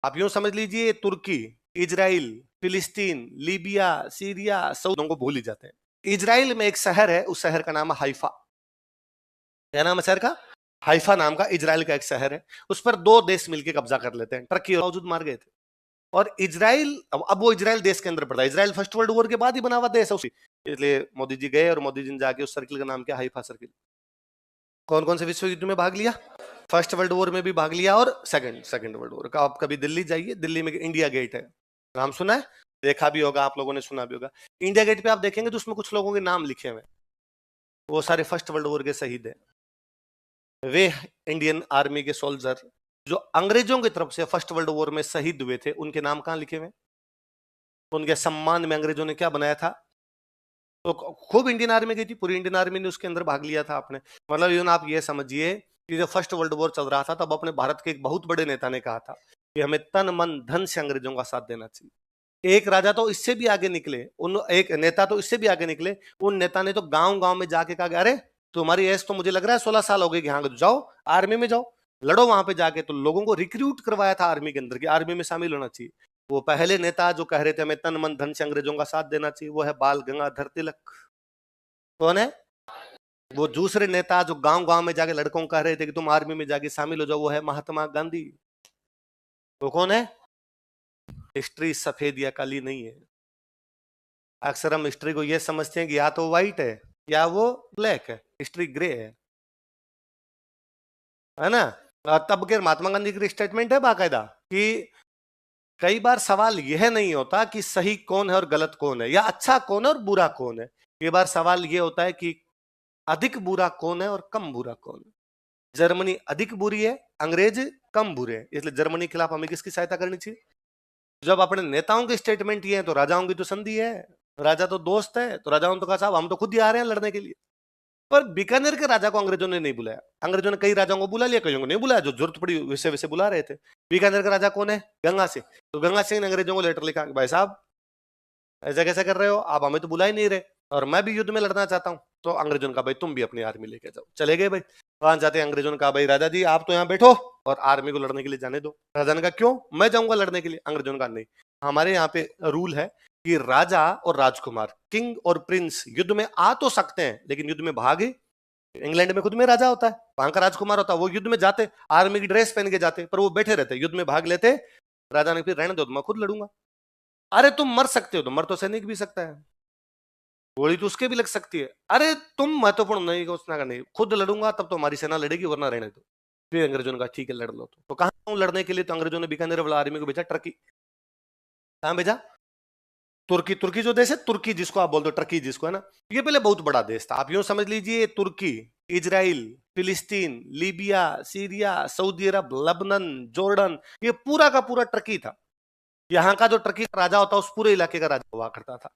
आप यूं समझ लीजिए, तुर्की, इजराइल, फिलिस्तीन, लीबिया, सीरिया, सऊदी को भूल ही जाते हैं। इजराइल में एक शहर है, उस शहर का नाम है हाइफा। क्या नाम है शहर का? हाइफा नाम का इजराइल का एक शहर है। उस पर दो देश मिलकर कब्जा कर लेते हैं, टर्की और मौजूद मार गए थे। और इजराइल, अब वो इजराइल देश के अंदर पड़ता है। इजराइल फर्स्ट वर्ल्ड वॉर के बाद ही बना हुआ देश है उसी, इसलिए मोदी जी गए और मोदी जी ने जाके उस सर्किल का नाम किया हाइफा सर्किल। कौन कौन से विश्व युद्ध में भाग लिया? फर्स्ट वर्ल्ड वॉर में भी भाग लिया और सेकंड सेकंड वर्ल्ड वॉर का। आप कभी दिल्ली जाइए, दिल्ली में इंडिया गेट है, नाम सुना है? देखा भी होगा, आप लोगों ने सुना भी होगा। इंडिया गेट पे आप देखेंगे तो उसमें कुछ लोगों के नाम लिखे हुए हैं, वो सारे फर्स्ट वर्ल्ड वॉर के शहीद हैं। वे इंडियन आर्मी के सोल्जर जो अंग्रेजों की तरफ से फर्स्ट वर्ल्ड वॉर में शहीद हुए थे, उनके नाम कहां लिखे हुए? उनके सम्मान में अंग्रेजों ने क्या बनाया था? तो खूब इंडियन आर्मी गई थी, पूरी इंडियन आर्मी ने उसके अंदर भाग लिया था आपने। मतलब यूं आप ये समझिए कि जब फर्स्ट वर्ल्ड वॉर चल रहा था, तब अपने भारत के एक बहुत बड़े नेता ने कहा था कि हमें तन मन धन से अंग्रेजों का साथ देना चाहिए। एक राजा तो इससे भी आगे निकले, उन एक नेता तो इससे भी आगे निकले। उन नेता ने तो गांव गांव में जाके कहा, अरे तुम्हारी एज तो मुझे लग रहा है 16 साल हो गई, यहाँ जाओ आर्मी में जाओ, लड़ो वहां पे जाके। तो लोगों को रिक्रूट करवाया था आर्मी के अंदर की आर्मी में शामिल होना चाहिए। वो पहले नेता जो कह रहे थे हमें तन मन धन से अंग्रेजों का साथ देना चाहिए, वो है बाल गंगाधर तिलक। कौन है? वो दूसरे नेता जो गांव गांव में जाके लड़कों को कह रहे थे कि तुम आर्मी में जाके शामिल हो जाओ, वो है महात्मा गांधी। वो कौन है? हिस्ट्री सफेद या काली नहीं है। अक्सर हम हिस्ट्री को ये समझते हैं कि या तो व्हाइट है या वो ब्लैक है, हिस्ट्री ग्रे है ना? तब के महात्मा गांधी की स्टेटमेंट है बाकायदा कि कई बार सवाल यह नहीं होता कि सही कौन है और गलत कौन है, या अच्छा कौन है और बुरा कौन है। कई बार सवाल यह होता है कि अधिक बुरा कौन है और कम बुरा कौन है। जर्मनी अधिक बुरी है, अंग्रेज कम बुरे हैं, इसलिए जर्मनी के खिलाफ हमें किसकी सहायता करनी चाहिए? जब अपने नेताओं की स्टेटमेंट ये है तो राजाओं की तो संधि है, राजा तो दोस्त है, तो राजाओं ने तो कहा साहब हम तो खुद ही आ रहे हैं लड़ने के लिए। पर बीकानेर के राजा को अंग्रेजों ने नहीं बुलाया। अंग्रेजों ने कई राजाओं को बुला लिया, कईयों को नहीं बुलाया, जो जरूरत पड़ी वैसे वैसे बुला रहे थे। बीकानेर का राजा कौन है? गंगा सिंह। तो गंगा सिंह ने अंग्रेजों को लेटर लिखा, भाई साहब ऐसा कैसे कर रहे हो, आप हमें तो बुला ही नहीं रहे और मैं भी युद्ध में लड़ना चाहता हूं। तो अंग्रेजों ने कहा भाई तुम भी अपनी आर्मी लेके जाओ। चले गए भाई। वहां जाते अंग्रेजों ने कहा भाई राजा जी आप तो यहाँ बैठो और आर्मी को लड़ने के लिए जाने दो। राजा ने कहा क्यों, मैं जाऊंगा लड़ने के लिए। अंग्रेजों ने कहा नहीं, हमारे यहाँ पे रूल है कि राजा और राजकुमार, किंग और प्रिंस युद्ध में आ तो सकते हैं लेकिन युद्ध में भागे। इंग्लैंड में खुद में राजा होता है, वहां का राजकुमार होता है, वो युद्ध में जाते, आर्मी की ड्रेस पहन के जाते, पर वो बैठे रहते, युद्ध में भाग लेते। राजा ने फिर रहने दो, मैं खुद लड़ूंगा। अरे तुम मर सकते हो, तो मर तो सैनिक भी सकता है, गोली तो उसके भी लग सकती है। अरे तुम महत्वपूर्ण नहीं, उसने कहा नहीं खुद लड़ूंगा, तब तो हमारी सेना लड़ेगी वरना रहने दो। फिर अंग्रेजों ने कहा ठीक है लड़ लो। तो कहां लड़ने के लिए? तो अंग्रेजों ने बीकानेर वाला आर्मी को भेजा टर्की। कहां भेजा? तुर्की। तुर्की जो देश है, तुर्की जिसको आप बोलते हो, टर्की जिसको, है ना? ये पहले बहुत बड़ा देश था। आप यूं समझ लीजिए, तुर्की, इजराइल, फिलिस्तीन, लीबिया, सीरिया, सऊदी अरब, लेबनान, जॉर्डन, ये पूरा का पूरा टर्की था। यहाँ का जो टर्की का राजा होता उस पूरे इलाके का राजा हुआ करता था।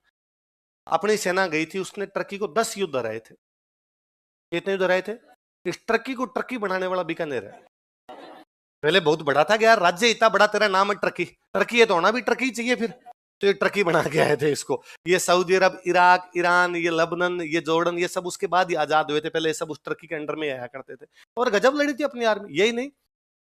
अपनी सेना गई थी, उसने टर्की को 10 युद्ध हराए थे। कितने युद्ध हराए थे? इस टर्की को टर्की बनाने वाला बीकानेर है। पहले बहुत बड़ा था कि यार राज्य इतना बड़ा, तेरा नाम है टर्की, टर्की है तो होना भी टर्की चाहिए फिर। तो ये टर्की बना के आए थे इसको। ये सऊदी अरब, इराक, ईरान, ये लेबनान, ये जॉर्डन, ये सब उसके बाद ही आजाद हुए थे, पहले ये सब उस टर्की के अंडर में आया करते थे। और गजब लड़ी थी अपनी आर्मी। यही नहीं,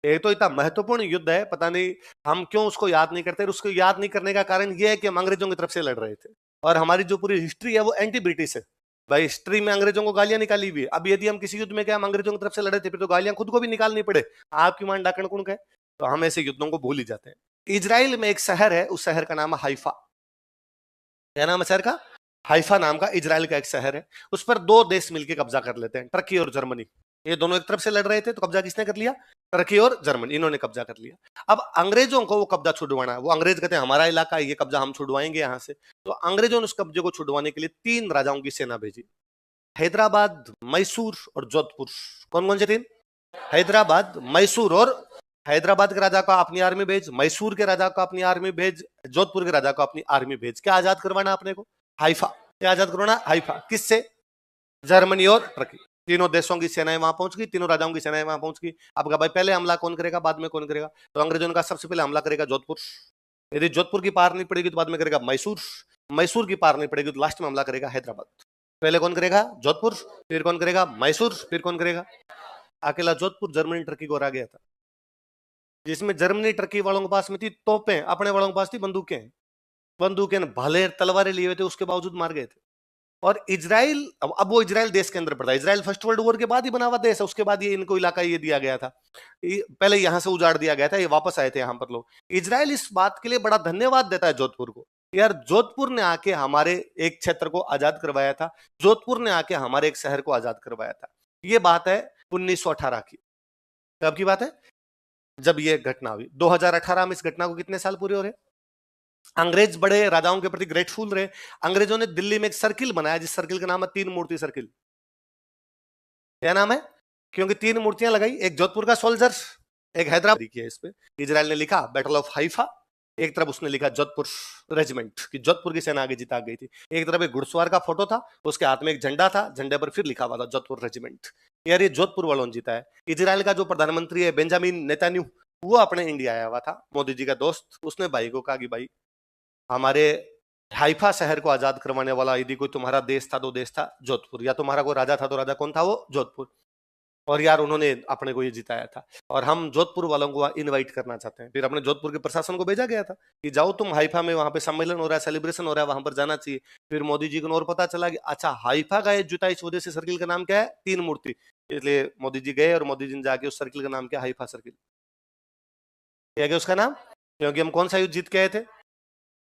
एक तो इतना महत्वपूर्ण युद्ध है, पता नहीं हम क्यों उसको याद नहीं करते। उसको याद नहीं करने का कारण यह है कि हम अंग्रेजों की तरफ से लड़ रहे थे और हमारी जो पूरी हिस्ट्री है वो एंटी ब्रिटिश है। भाई हिस्ट्री में अंग्रेजों को गालियां निकाली हुई है। अब यदि हम किसी युद्ध में क्या हम अंग्रेजों की तरफ से लड़े थे, फिर तो गालियां खुद को भी निकालनी पड़े, आपकी मान डाकण कौन कहे? तो हम ऐसे युद्धों को भूल ही जाते हैं। इजराइल में एक शहर है, उस शहर का नाम है हाइफा। क्या नाम है शहर का? हाइफा नाम का इजराइल का एक शहर है। उस पर दो देश मिलकर कब्जा कर लेते हैं, टर्की और जर्मनी। ये दोनों एक तरफ से लड़ रहे थे, तो कब्जा किसने कर लिया? टर्की और जर्मनी, इन्होंने कब्जा कर लिया। अब अंग्रेजों को वो कब्जा छुड़वाना है। वो अंग्रेज कहते हैं हमारा इलाका है, ये कब्जा हम छुड़वाएंगे यहाँ से। तो अंग्रेजों ने उस कब्जे को छुड़वाने के लिए 3 राजाओं की सेना भेजी, हैदराबाद, मैसूर और जोधपुर। कौन कौन से 3? हैदराबाद, मैसूर और, हैदराबाद के राजा को अपनी आर्मी भेज, मैसूर के राजा को अपनी आर्मी भेज, जोधपुर के राजा को अपनी आर्मी भेज। क्या आजाद करवाना अपने को? हाइफा। क्या आजाद करवाना? हाइफा। किससे? जर्मनी और टर्की। तीनों देशों की सेनाएं वहां पहुंच गई, तीनों राजाओं की सेनाएं वहां पहुंच गई। अब भाई पहले हमला कौन करेगा, बाद में कौन करेगा? तो अंग्रेजों ने कहा सबसे पहले हमला करेगा जोधपुर। यदि जोधपुर की पार नहीं पड़ेगी तो बाद में करेगा मैसूर। मैसूर की पार नहीं पड़ेगी तो लास्ट में हमला करेगा हैदराबाद। पहले कौन करेगा? जोधपुर, फिर कौन करेगा? मैसूर, फिर कौन करेगा? अकेला जोधपुर जर्मनी टर्की को हरा गया था। जिसमें जर्मनी टर्की वालों के पास में थी तोपें, अपने वालों के पास थी बंदूकें भाले तलवारें लिए हुए थे, उसके बावजूद मार गए थे। और इजराइल, अब वो इजराइल देश के अंदर पड़ता है, इजराइल फर्स्ट वर्ल्ड वॉर के बाद ही बना हुआ देश है, उसके बाद ये इनको इलाका ये दिया गया था, पहले यहां से उजाड़ दिया गया था, ये वापस आए थे यहाँ पर लोग। इजराइल इस बात के लिए बड़ा धन्यवाद देता है जोधपुर को, यार जोधपुर ने आके हमारे एक क्षेत्र को आजाद करवाया था, जोधपुर ने आके हमारे एक शहर को आजाद करवाया था। ये बात है 1918 की। कब की बात है? जब ये घटना हुई 2018 में। इस घटना को कितने साल पूरे हो रहे? अंग्रेज बड़े राजाओं के प्रति ग्रेटफुल रहे। अंग्रेजों ने दिल्ली में एक सर्किल बनाया, जिस सर्किल का नाम है तीन मूर्ति सर्किल। क्या नाम है? क्योंकि तीन मूर्तियां लगाई, एक जोधपुर का सोल्जर, एक हैदराबाद की है। इस पे इजराइल ने लिखा बैटल ऑफ हाइफा, एक तरफ उसने लिखा जोधपुर रेजिमेंट कि जोधपुर की सेना आगे जीता गई थी। एक तरफ एक घुड़सवार का फोटो था, उसके हाथ में एक झंडा था, झंडे पर फिर लिखा हुआ था जोधपुर रेजिमेंट। यार ये जोधपुर वालों ने जीता है। इजराइल का जो प्रधानमंत्री है बेंजामिन नेतान्याहू, वो अपने इंडिया आया हुआ था, मोदी जी का दोस्त। उसने भाई को कहा कि भाई हमारे हाइफा शहर को आजाद करवाने वाला यदि कोई तुम्हारा देश था तो देश था जोधपुर, या तुम्हारा कोई राजा था तो राजा कौन था? वो जोधपुर। और यार उन्होंने अपने को ये जिताया था, और हम जोधपुर वालों को इनवाइट करना चाहते हैं। फिर अपने जोधपुर के प्रशासन को भेजा गया था कि जाओ तुम हाइफा में, वहां पे सम्मेलन हो रहा है, सेलिब्रेशन हो रहा है, वहां पर जाना चाहिए। फिर मोदी जी को और पता चला कि अच्छा हाइफा का ये जुटा, इस वजह से सर्किल का नाम क्या है? तीन मूर्ति। इसलिए मोदी जी गए और मोदी जी ने जाके उस सर्किल का नाम क्या? Haifa circle. क्या गया उसका नाम? क्योंकि हम कौन सा युद्ध जीत के आए थे?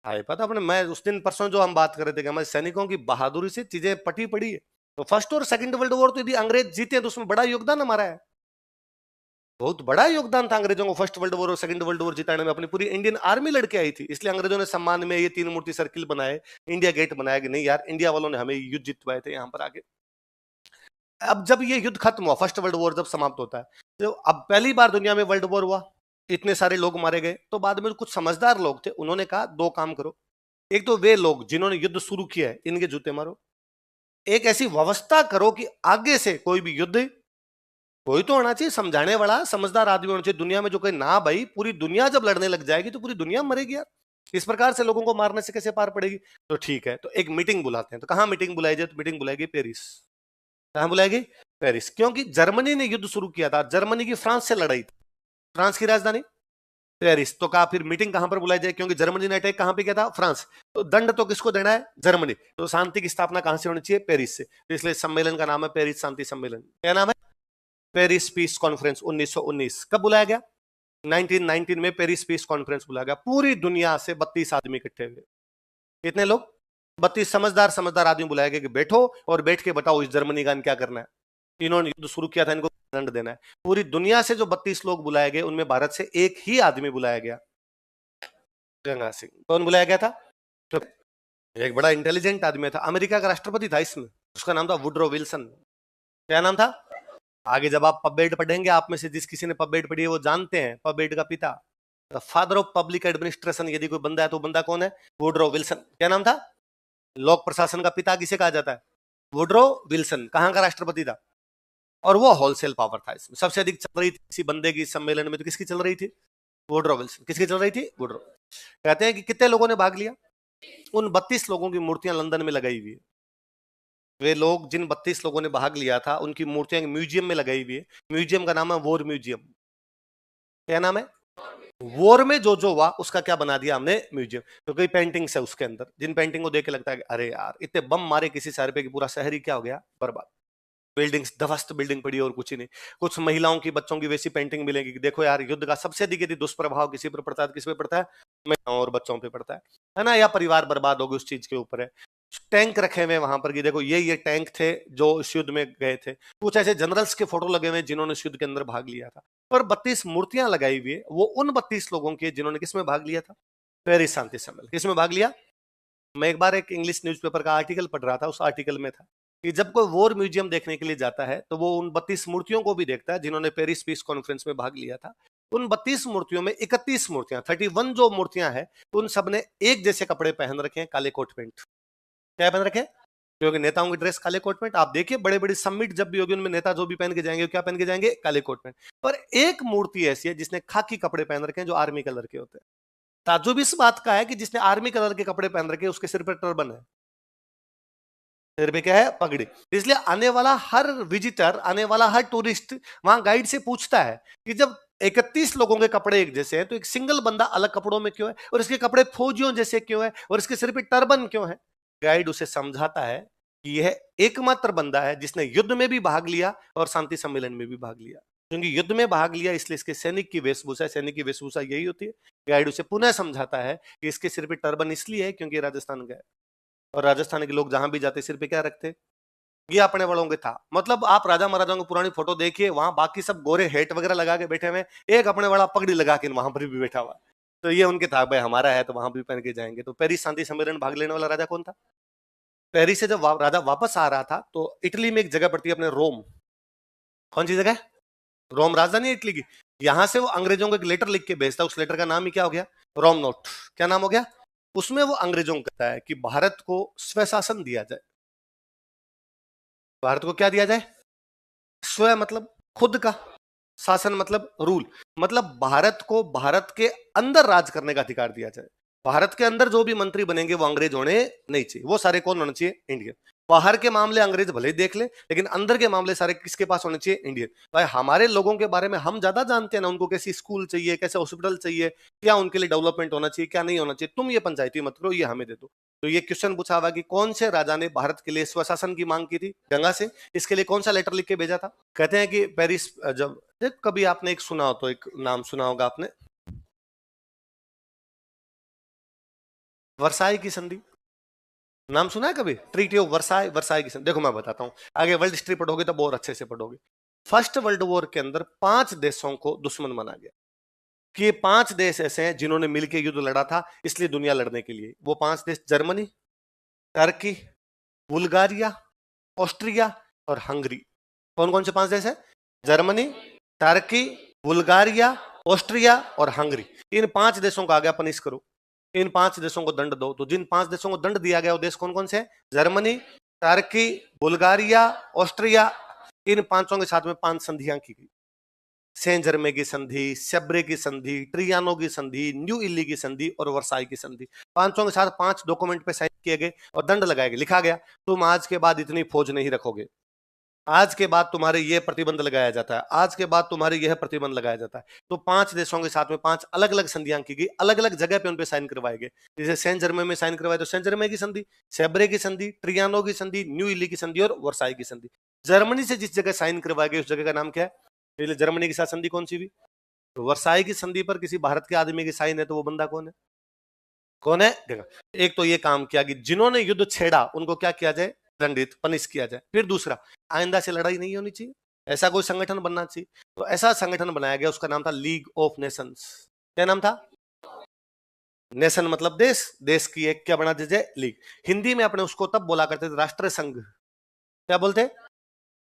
हाइफा। था अपने, मैं उस दिन परसों जो हम बात कर रहे थे कि हमारे सैनिकों की बहादुरी से चीजें पटी पड़ी है। तो फर्स्ट और सेकंड वर्ल्ड वॉर तो यदि अंग्रेज जीते तो उसमें बड़ा योगदान हमारा है, बहुत बड़ा योगदान था अंग्रेजों को फर्स्ट वर्ल्ड वॉर और सेकंड वर्ल्ड वॉर जिताने में। अपनी पूरी इंडियन आर्मी लड़के आई थी, इसलिए अंग्रेजों ने सम्मान में ये तीन मूर्ति सर्किल बनाए, इंडिया गेट बनाया कि नहीं यार इंडिया वालों ने हमें युद्ध जितवाए थे यहाँ पर आगे। अब जब ये युद्ध खत्म हुआ, फर्स्ट वर्ल्ड वॉर जब समाप्त होता है, तो अब पहली बार दुनिया में वर्ल्ड वॉर हुआ, इतने सारे लोग मारे गए। तो बाद में कुछ समझदार लोग थे, उन्होंने कहा दो काम करो। एक तो वे लोग जिन्होंने युद्ध शुरू किया है इनके जूते मारो, एक ऐसी व्यवस्था करो कि आगे से कोई भी युद्ध, कोई तो होना चाहिए समझाने वाला, समझदार आदमी होना चाहिए दुनिया में, जो कहे ना भाई पूरी दुनिया जब लड़ने लग जाएगी तो पूरी दुनिया मरेगी यार, इस प्रकार से लोगों को मारने से कैसे पार पड़ेगी? तो ठीक है, तो एक मीटिंग बुलाते हैं। तो कहां मीटिंग बुलाई जाए? तो मीटिंग बुलाएगी पेरिस। कहां बुलाएगी? पेरिस। क्योंकि जर्मनी ने युद्ध शुरू किया था, जर्मनी की फ्रांस से लड़ाई थी, फ्रांस की राजधानी पेरिस। तो कहा फिर मीटिंग कहां पर बुलाई जाए, क्योंकि जर्मनी ने अटैक कहां पे किया था? फ्रांस। तो दंड तो किसको देना है? जर्मनी। तो शांति की स्थापना कहां से होनी चाहिए? पेरिस से। तो इसलिए सम्मेलन का नाम है पेरिस शांति सम्मेलन। क्या नाम है? Paris peace conference 1919। कब बुलाया गया? 1919 में पेरिस पीस कॉन्फ्रेंस बुलाया गया। पूरी दुनिया से 32 आदमी इकट्ठे हुए। कितने लोग? 32 समझदार समझदार आदमी बुलाया गया कि बैठो और बैठ के बताओ इस जर्मनी का क्या करना है, इन्होंने युद्ध शुरू किया था, इनको दंड देना है। पूरी दुनिया से जो 32 लोग बुलाए गए उनमें भारत से एक ही आदमी बुलाया गया, गंगा सिंह। कौन बुलाया गया था? तो एक बड़ा इंटेलिजेंट आदमी था, अमेरिका का राष्ट्रपति था इसमें, उसका नाम था वुड्रो विल्सन। क्या नाम था? आगे जब आप पबेड पढ़ेंगे, आप में से जिस किसी ने पबेड पढ़ी है वो जानते हैं, पबेड का पिता, फादर ऑफ पब्लिक एडमिनिस्ट्रेशन यदि कोई बंदा है तो बंदा कौन है? Woodrow Wilson. क्या नाम था? लोक प्रशासन का पिता किसे कहा जाता है? Woodrow Wilson. कहां का राष्ट्रपति था? और वो होलसेल पावर था इसमें, सबसे अधिक चल रही थी किसी बंदे की सम्मेलन में, तो किसकी चल रही थी? Woodrow Wilson. किसकी चल रही थी? वुड्रो। कहते हैं कि कितने लोगों ने भाग लिया? उन 32 लोगों की मूर्तियां लंदन में लगाई हुई है। वे लोग जिन 32 लोगों ने भाग लिया था उनकी मूर्तियां म्यूजियम में लगाई हुई है। म्यूजियम का नाम है वॉर म्यूजियम। क्या नाम है? वॉर में जो जो हुआ उसका क्या बना दिया हमने? म्यूजियम। तो कई पेंटिंग्स है उसके अंदर, जिन पेंटिंग को देख के लगता है कि अरे यार इतने बम मारे किसी शहर पे कि पूरा शहर ही क्या हो गया? बर्बाद। बिल्डिंग्स ध्वस्त बिल्डिंग पड़ी और कुछ ही नहीं। कुछ महिलाओं की, बच्चों की वैसी पेंटिंग मिलेगी कि देखो यार युद्ध का सबसे अधिक यदि दुष्प्रभाव किसी पर पड़ता है तो किस पे पड़ता है? महिलाओं और बच्चों पे पड़ता है ना? या परिवार बर्बाद हो गए उस चीज के ऊपर है। टैंक रखे हुए वहां पर कि देखो ये टैंक थे जो इस युद्ध में गए थे। कुछ ऐसे जनरल्स के फोटो लगे हुए जिन्होंने इस युद्ध के अंदर भाग लिया था। पर 32 मूर्तियां लगाई हुई है, वो उन 32 लोगों की जिन्होंने किस में भाग लिया था? पेरिस शांति सम्मेलन। किस में भाग लिया? मैं एक बार एक इंग्लिश न्यूज़पेपर का आर्टिकल पढ़ रहा था, उस आर्टिकल में था कि जब कोई वॉर म्यूजियम देखने के लिए जाता है तो वो उन 32 मूर्तियों को भी देखता है जिन्होंने पेरिस पीस कॉन्फ्रेंस में भाग लिया था। उन 32 मूर्तियों में 31 मूर्तियां, 31 जो मूर्तियां हैं, उन सब ने एक जैसे कपड़े पहन रखे हैं, काले कोट पैंट। क्या पहन रखे? क्योंकि नेताओं की ड्रेस काले कोट पैंट। आप देखिए बड़े बड़े समिट जब भी होगी उनमें नेता जो भी पहन के जाएंगे, क्या पहन के जाएंगे? काले कोट पैंट। पर एक मूर्ति ऐसी है जिसने खाकी कपड़े पहन रखे हैं, जो आर्मी कलर के होते हैं। ताज्जुब इस बात का है कि जिसने आर्मी कलर के कपड़े पहन रखे उसके सिर पर टर्बन है, सिर पे क्या है? पगड़ी। इसलिए आने वाला हर विजिटर, आने वाला हर टूरिस्ट वहां गाइड से पूछता है कि जब 31 लोगों के कपड़े एक जैसे हैं, तो एक सिंगल बंदा अलग कपड़ों में क्यों है, और इसके कपड़े फौजियों जैसे क्यों है, और इसके सिर पे टर्बन क्यों है? गाइड उसे समझाता है कि यह एकमात्र बंदा है जिसने युद्ध में भी भाग लिया और शांति सम्मेलन में भी भाग लिया। क्योंकि युद्ध में भाग लिया इसलिए इसके सैनिक की वेशभूषा, सैनिक की वेशभूषा यही होती है। गाइड उसे पुनः समझाता है कि इसके सिर पे टर्बन इसलिए है क्योंकि राजस्थान गए, और राजस्थान के लोग जहां भी जाते सिर पे क्या रखते, ये अपने बड़ों के था। मतलब आप राजा महाराजाओं की पुरानी फोटो देखिए, वहां बाकी सब गोरे हेट वगैरह लगा के बैठे हुए, एक अपने बड़ा पगड़ी लगा के वहां पर भी बैठा हुआ। तो ये उनके था, भाई हमारा है तो वहां भी पहन के जाएंगे। तो पेरिस शांति सम्मेलन भाग लेने वाला राजा कौन था? पेरिस से जब राजा वापस आ रहा था तो इटली में एक जगह पड़ती है अपने रोम। कौन सी जगह? रोम राजधानी है इटली की। यहां से वो अंग्रेजों को एक लेटर लिख के भेजता है, उस लेटर का नाम ही क्या हो गया? रोम नोट। क्या नाम हो गया? उसमें वो अंग्रेजों को कहता है कि भारत को स्वशासन दिया जाए। भारत को क्या दिया जाए? स्व मतलब खुद का, शासन मतलब रूल, मतलब भारत को भारत के अंदर राज करने का अधिकार दिया जाए। भारत के अंदर जो भी मंत्री बनेंगे वो अंग्रेज होने नहीं चाहिए, वो सारे कौन होने चाहिए? इंडियन। बाहर के मामले अंग्रेज भले ही देख ले, लेकिन अंदर के मामले सारे किसके पास होने चाहिए? इंडियन। भाई हमारे लोगों के बारे में हम ज्यादा जानते हैं ना, उनको कैसी स्कूल चाहिए, कैसे हॉस्पिटल चाहिए, क्या उनके लिए डेवलपमेंट होना चाहिए, क्या नहीं होना चाहिए। तुम ये पंचायती मत करो, ये हमें दे दो। तो ये क्वेश्चन पूछा हुआ कि कौन से राजा ने भारत के लिए स्वशासन की मांग की थी गंगा से, इसके लिए कौन सा लेटर लिख के भेजा था? कहते हैं कि पेरिस, जब कभी आपने एक सुना हो तो एक नाम सुना होगा आपने, वर्साई की संधि। नाम सुना है कभी? ट्रीटी ऑफ वर्साई, वर्साई की संधि। देखो मैं बताता हूं, आगे वर्ल्ड हिस्ट्री पढ़ोगे तो बहुत अच्छे से पढ़ोगे। फर्स्ट वर्ल्ड वॉर के अंदर 5 देशों को दुश्मन बना गया कि ये 5 देश ऐसे हैं जिन्होंने मिलकर युद्ध लड़ा था, इसलिए दुनिया लड़ने के लिए। वो 5 देश जर्मनी, टर्की, बुल्गारिया, ऑस्ट्रिया और हंगरी। कौन कौन से 5 देश है? जर्मनी, टर्की, बुल्गारिया, ऑस्ट्रिया और हंगरी। इन 5 देशों का आगे पनिश करो, इन 5 देशों को दंड दो। तो जिन 5 देशों को दंड दिया गया वो देश कौन कौन से है? Germany, Turkey, Bulgaria, Austria. इन पांचों के साथ में 5 संधियां की गई। सेंट जर्मे की संधि, सेब्रे की संधि, ट्रियानो की संधि, न्यू इली की संधि और वर्साई की संधि। पांचों के साथ 5 डॉक्यूमेंट पे साइन किए गए और दंड लगाए गए। लिखा गया तुम आज के बाद इतनी फौज नहीं रखोगे, आज के बाद तुम्हारे यह प्रतिबंध लगाया जाता है, आज के बाद तुम्हारे यह प्रतिबंध लगाया जाता है। तो 5 देशों के साथ में 5 अलग अलग संधियां की गई, अलग अलग जगह पे उनपे साइन करवाए गए। जैसे सेंट जर्मे में साइन करवाए तो सेंट जर्मे की संधि, सेब्रे की संधि, ट्रियानो की संधि, न्यू इली की संधि और वर्साई की संधि। जर्मनी से जिस जगह साइन करवाए गए उस जगह का नाम क्या है? इसलिए जर्मनी के साथ संधि कौन सी हुई? तो वर्साई की संधि पर किसी भारत के आदमी की साइन है, तो वो बंदा कौन है? कौन है? देखो, एक तो ये काम किया कि जिन्होंने युद्ध छेड़ा उनको क्या किया जाए? दंडित, पनिश किया जाए। फिर दूसरा, आइंदा से लड़ाई नहीं होनी चाहिए, ऐसा कोई संगठन बनना चाहिए। तो ऐसा संगठन बनाया गया, उसका नाम था लीग ऑफ नेशंस। क्या नाम था? नेशन मतलब देश, देश की एक क्या बना दीजिए? लीग। हिंदी में अपने उसको तब बोला करते थे राष्ट्र संघ। क्या बोलते?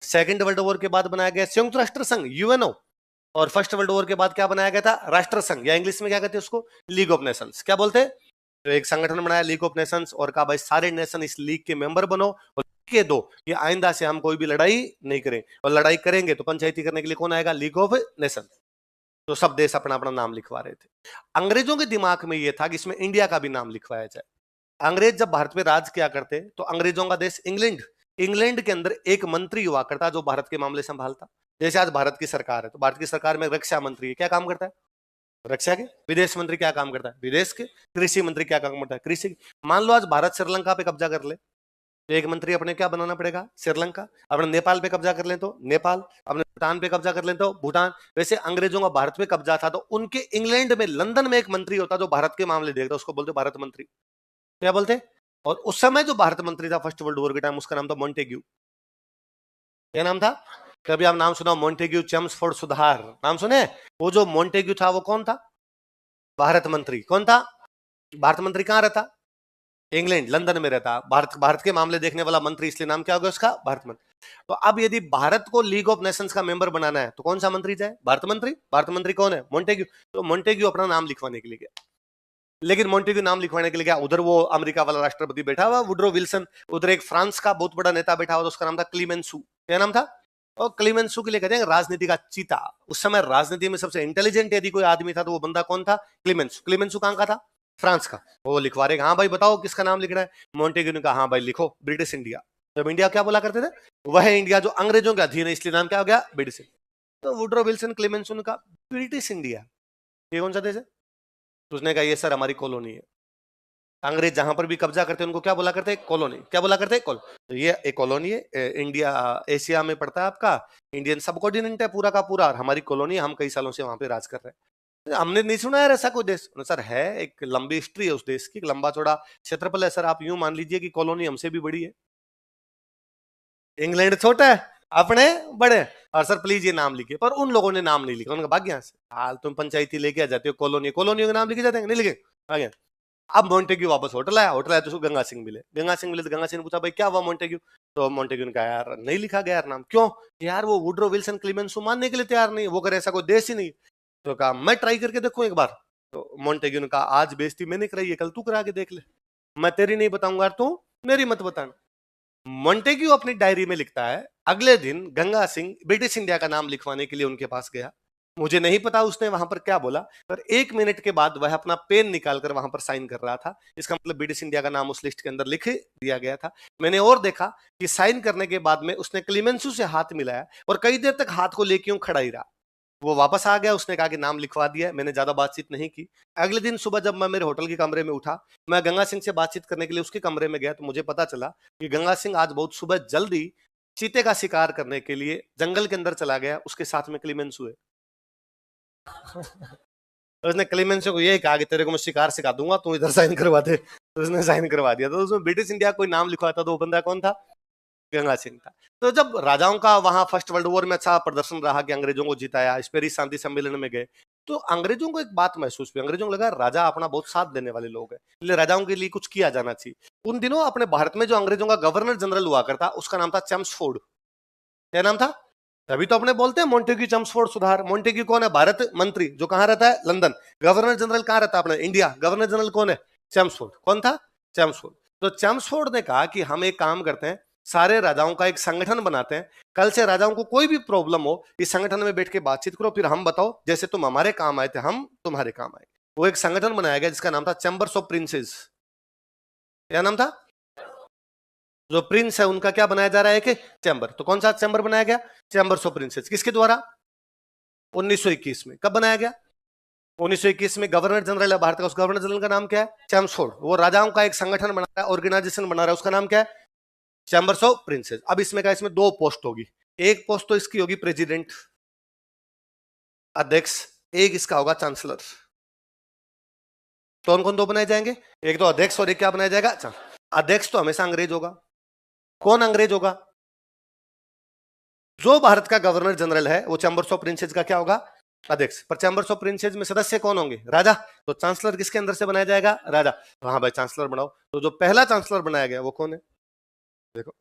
सेकेंड वर्ल्ड वॉर के बाद बनाया गया संयुक्त राष्ट्र संघ, यूएनओ। और फर्स्ट वर्ल्ड वॉर के बाद क्या बनाया गया था? राष्ट्र संघ, या इंग्लिश में क्या कहते हैं उसको? League of Nations. क्या बोलते? तो एक संगठन बनाया लीग ऑफ नेशंस और कहा भाई सारे नेशन इस लीग के मेंबर बनो और के दो कि आइंदा से हम कोई भी लड़ाई नहीं करें, और लड़ाई करेंगे तो पंचायती करने के लिए कौन आएगा? League of Nations. तो सब देश अपना अपना नाम लिखवा रहे थे। अंग्रेजों के दिमाग में यह था कि इसमें इंडिया का भी नाम लिखवाया जाए। अंग्रेज जब भारत में राज किया करते तो अंग्रेजों का देश इंग्लैंड, इंग्लैंड के अंदर एक मंत्री हुआ करता जो भारत के मामले संभालता। जैसे आज भारत की सरकार है, तो भारत की सरकार में रक्षा मंत्री है, क्या काम करता है? रक्षा के। विदेश मंत्री क्या काम करता है? विदेश के। कृषि मंत्री क्या काम करता है? कृषि। मान लो आज भारत श्रीलंका पे कब्जा कर ले, तो एक मंत्री अपने क्या बनाना पड़ेगा? श्रीलंका। अपने नेपाल पे कब्जा कर ले तो नेपाल, अपने भूटान पे कब्जा कर ले तो भूटान। वैसे अंग्रेजों का भारत पे कब्जा था तो उनके इंग्लैंड में, लंदन में एक मंत्री होता जो भारत के मामले देखता, उसको बोलते भारत मंत्री। क्या बोलते? और उस समय जो भारत मंत्री था फर्स्ट वर्ल्ड वॉर के टाइम, उसका नाम था मॉन्टेग्यू। क्या नाम था? कभी आप नाम सुना? मॉन्टेग्यू चेम्सफोर्ड सुधार, नाम सुने? वो जो मॉन्टेग्यू था वो कौन था? भारत मंत्री। कौन था? भारत मंत्री कहां रहता? इंग्लैंड, लंदन में रहता। भारत के मामले देखने वाला मंत्री, इसलिए नाम क्या होगा उसका? भारत मंत्री। तो अब यदि भारत को लीग ऑफ नेशंस का मेंबर बनाना है तो कौन सा मंत्री जाए? भारत मंत्री। भारत मंत्री कौन है? मॉन्टेग्यू। तो मॉन्टेग्यू अपना नाम लिखवाने के लिए गया, लेकिन मॉन्टेग्यू नाम लिखवाने के लिए गया, उधर वो अमेरिका वाला राष्ट्रपति बैठा हुआ वुड्रो विल्सन, उधर एक फ्रांस का बहुत बड़ा नेता बैठा हुआ, उसका नाम था क्लीमेंसू। क्या नाम था? और क्लीमेंसू के लिए कहते हैं राजनीति का चीता। उस समय राजनीति में सबसे इंटेलिजेंट यदि कोई आदमी था तो वो बंदा कौन था? क्लीमेंसू। क्लीमेंसू कहां का था? फ्रांस का। वो लिखवा रहे, हाँ भाई बताओ किसका नाम लिखना है? मॉन्टेग्यू ने कहा हाँ भाई लिखो, ब्रिटिश इंडिया। जब इंडिया क्या बोला करते थे? वह इंडिया जो अंग्रेजों के अधीन है, इसलिए नाम क्या हो गया? ब्रिटिश। तो वुड्रो विल्सन क्लेमेंसो ने कहा ब्रिटिश इंडिया ये कौन सा देश है? तो उसने कहा ये सर हमारी कॉलोनी है। अंग्रेज जहां पर भी कब्जा करते हैं उनको क्या बोला करते हैं? कॉलोनी। क्या बोला करते हैं? तो ये एक कॉलोनी है, इंडिया एशिया में पड़ता है आपका, इंडियन सबकॉर्डिनेट है पूरा का पूरा, और हमारी कॉलोनी है, हम कई सालों से वहां पे राज कर रहे हैं। हमने नहीं सुना यार ऐसा कोई देश। सर है, एक लंबी हिस्ट्री है उस देश की, लंबा चौड़ा क्षेत्रफल है सर। आप यूं मान लीजिए कि कॉलोनी हमसे भी बड़ी है, इंग्लैंड छोटा है, अपने बड़े। और सर प्लीज ये नाम लिखिए, पर उन लोगों ने नाम नहीं लिखा, उनका भाग्य यहाँ से। हाल तुम पंचायती लेके आ जाते हो, कॉलोनी कॉलोनियों के नाम लिखे जाते हैं, नहीं लिखे आगे। अब मोन्टेग्यू वापस होटल आया, होटल आया तो उसको गंगा सिंह मिले, गंगा सिंह मिले तो गंगा सिंह ने पूछा भाई क्या हुआ मोन्टेग्यू? तो मोन्टेग्यू ने कहा यार नहीं लिखा गया यार नाम। क्यों? यार वो वुड्रो विल्सन क्लेमेंसो मानने के लिए तैयार नहीं, वो करे ऐसा कोई देश ही नहीं। तो कहा मैं ट्राई करके देखूं एक बार। तो मोन्टेग्यू ने कहा आज बेइज्जती मैंने कराई है, कल तू करा के देख ले, मैं तेरी नहीं बताऊंगा, तू मेरी मत बताना। मोन्टेग्यू अपनी डायरी में लिखता है अगले दिन गंगा सिंह ब्रिटिश इंडिया का नाम लिखवाने के लिए उनके पास गया। मुझे नहीं पता उसने वहां पर क्या बोला, पर 1 मिनट के बाद वह अपना पेन निकालकर वहां पर साइन कर रहा था। इसका मतलब ब्रिटिश इंडिया का नाम उस लिस्ट के अंदर लिख दिया गया था। मैंने और देखा कि साइन करने के बाद में उसने क्लीमेंसो से हाथ मिलाया और कई देर तक हाथ को लेके खड़ा ही रहा। वो वापस आ गया, उसने कहा कि नाम लिखवा दिया। मैंने ज्यादा बातचीत नहीं की। अगले दिन सुबह जब मैं मेरे होटल के कमरे में उठा, मैं गंगा सिंह से बातचीत करने के लिए उसके कमरे में गया, तो मुझे पता चला कि गंगा सिंह आज बहुत सुबह जल्दी चीते का शिकार करने के लिए जंगल के अंदर चला गया, उसके साथ में क्लीमेंसो है। तो उसने क्लेमेंसो को ये कहा कि तेरे को मैं शिकार सिखा दूंगा, तू इधर साइन करवा दे। तो उसने साइन करवा दिया। तो उसमें ब्रिटिश इंडिया कोई नाम लिखवा था, तो वो बंदा कौन था? गंगा सिंह था। तो जब राजाओं का वहां फर्स्ट वर्ल्ड वॉर में अच्छा प्रदर्शन रहा कि अंग्रेजों को जिताया, इस पेरिस शांति सम्मेलन में गए, तो अंग्रेजों को एक बात महसूस हुई, अंग्रेजों को लगा राजा अपना बहुत साथ देने वाले लोग हैं, इसलिए राजाओं के लिए कुछ किया जाना चाहिए। उन दिनों अपने भारत में जो अंग्रेजों का गवर्नर जनरल हुआ करता, उसका नाम था चेम्सफोर्ड। क्या नाम था? तभी तो अपने बोलते हैं मोन्टेग्यू चेम्सफोर्ड सुधार। मोन्टेग्यू कौन है? भारत मंत्री, जो कहां रहता है? लंदन। गवर्नर जनरल कहां रहता है? अपने इंडिया। गवर्नर जनरल कौन है? चेम्सफोर्ड। कौन था? चेम्सफोर्ड। तो चेम्सफोर्ड ने कहा कि हम एक काम करते हैं, सारे राजाओं का एक संगठन बनाते हैं, कल से राजाओं को कोई भी प्रॉब्लम हो इस संगठन में बैठ के बातचीत करो, फिर हम बताओ, जैसे तुम हमारे काम आए थे हम तुम्हारे काम आए। वो एक संगठन बनाया गया जिसका नाम था चैम्बर्स ऑफ प्रिंसेस। क्या नाम था? जो प्रिंस है उनका क्या बनाया जा रहा है कि चैम्बर। तो कौन सा चैम्बर बनाया गया? Chambers of princess. किसके द्वारा? 1921 में। कब बनाया गया? 1921 में। गवर्नर जनरल है भारत का, उस गवर्नर जनरल का नाम क्या है? चैम्सफोर्ड। वो राजाओं का एक संगठन बना रहा है, ऑर्गेनाइजेशन बना रहा है, उसका नाम क्या है? Chambers of princess. अब इसमें क्या, इसमें 2 पोस्ट होगी। एक पोस्ट तो इसकी होगी प्रेसिडेंट, अध्यक्ष, एक इसका होगा चांसलर। कौन कौन 2 बनाए जाएंगे? एक तो अध्यक्ष और एक क्या बनाया जाएगा? अध्यक्ष तो हमेशा अंग्रेज होगा। कौन अंग्रेज होगा? जो भारत का गवर्नर जनरल है वो चैम्बर्स ऑफ प्रिंसेस का क्या होगा? अध्यक्ष। पर चैम्बर्स ऑफ प्रिंसेस में सदस्य कौन होंगे? राजा। तो चांसलर किसके अंदर से बनाया जाएगा? राजा। तो हाँ भाई चांसलर बनाओ। तो जो पहला चांसलर बनाया गया वो कौन है? देखो